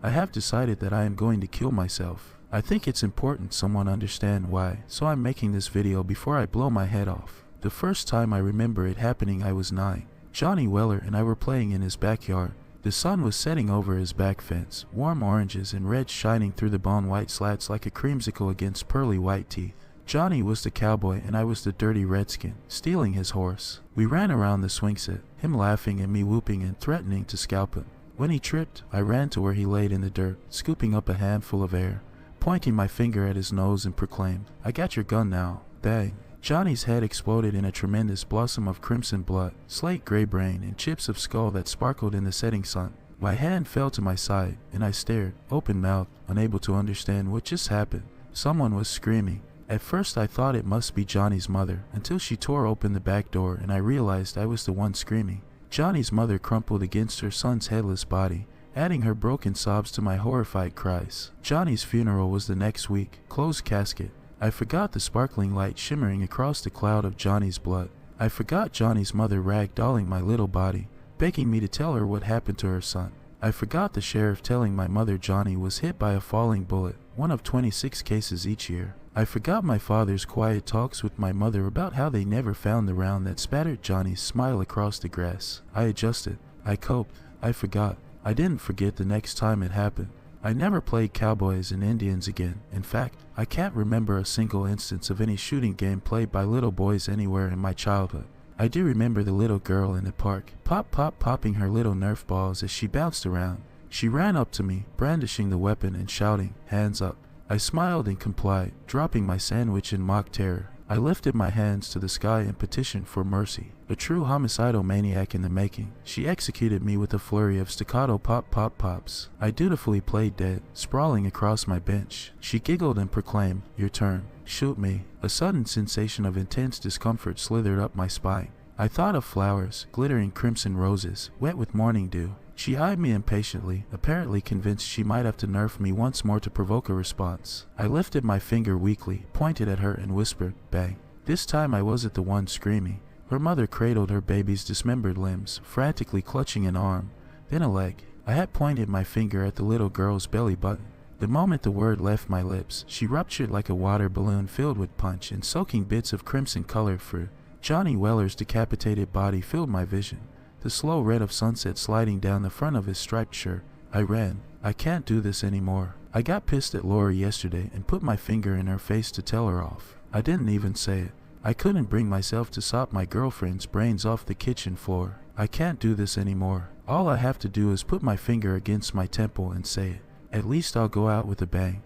I have decided that I am going to kill myself. I think it's important someone understand why, so I'm making this video before I blow my head off. The first time I remember it happening I was 9. Johnny Weller and I were playing in his backyard. The sun was setting over his back fence, warm oranges and reds shining through the bone white slats like a creamsicle against pearly white teeth. Johnny was the cowboy and I was the dirty redskin, stealing his horse. We ran around the swing set, him laughing and me whooping and threatening to scalp him. When he tripped, I ran to where he laid in the dirt, scooping up a handful of air, pointing my finger at his nose and proclaimed, "I got your gun now." Bang. Johnny's head exploded in a tremendous blossom of crimson blood, slate gray brain, and chips of skull that sparkled in the setting sun. My hand fell to my side, and I stared, open-mouthed, unable to understand what just happened. Someone was screaming. At first I thought it must be Johnny's mother, until she tore open the back door and I realized I was the one screaming. Johnny's mother crumpled against her son's headless body, adding her broken sobs to my horrified cries. Johnny's funeral was the next week, closed casket. I forgot the sparkling light shimmering across the cloud of Johnny's blood. I forgot Johnny's mother ragdolling my little body, begging me to tell her what happened to her son. I forgot the sheriff telling my mother Johnny was hit by a falling bullet, one of 26 cases each year. I forgot my father's quiet talks with my mother about how they never found the round that spattered Johnny's smile across the grass. I adjusted. I coped. I forgot. I didn't forget the next time it happened. I never played cowboys and Indians again. In fact, I can't remember a single instance of any shooting game played by little boys anywhere in my childhood. I do remember the little girl in the park, popping her little Nerf balls as she bounced around. She ran up to me, brandishing the weapon and shouting, "Hands up." I smiled and complied, dropping my sandwich in mock terror. I lifted my hands to the sky and petitioned for mercy. A true homicidal maniac in the making, she executed me with a flurry of staccato pops. I dutifully played dead, sprawling across my bench. She giggled and proclaimed, "Your turn. Shoot me." A sudden sensation of intense discomfort slithered up my spine. I thought of flowers, glittering crimson roses, wet with morning dew. She eyed me impatiently, apparently convinced she might have to nerf me once more to provoke a response. I lifted my finger weakly, pointed at her and whispered, "Bang." This time I wasn't the one screaming. Her mother cradled her baby's dismembered limbs, frantically clutching an arm, then a leg. I had pointed my finger at the little girl's belly button. The moment the word left my lips, she ruptured like a water balloon filled with punch and soaking bits of crimson color for Johnny Weller's decapitated body filled my vision. The slow red of sunset sliding down the front of his striped shirt. I ran. I can't do this anymore. I got pissed at Lori yesterday and put my finger in her face to tell her off. I didn't even say it. I couldn't bring myself to sop my girlfriend's brains off the kitchen floor. I can't do this anymore. All I have to do is put my finger against my temple and say it. At least I'll go out with a bang.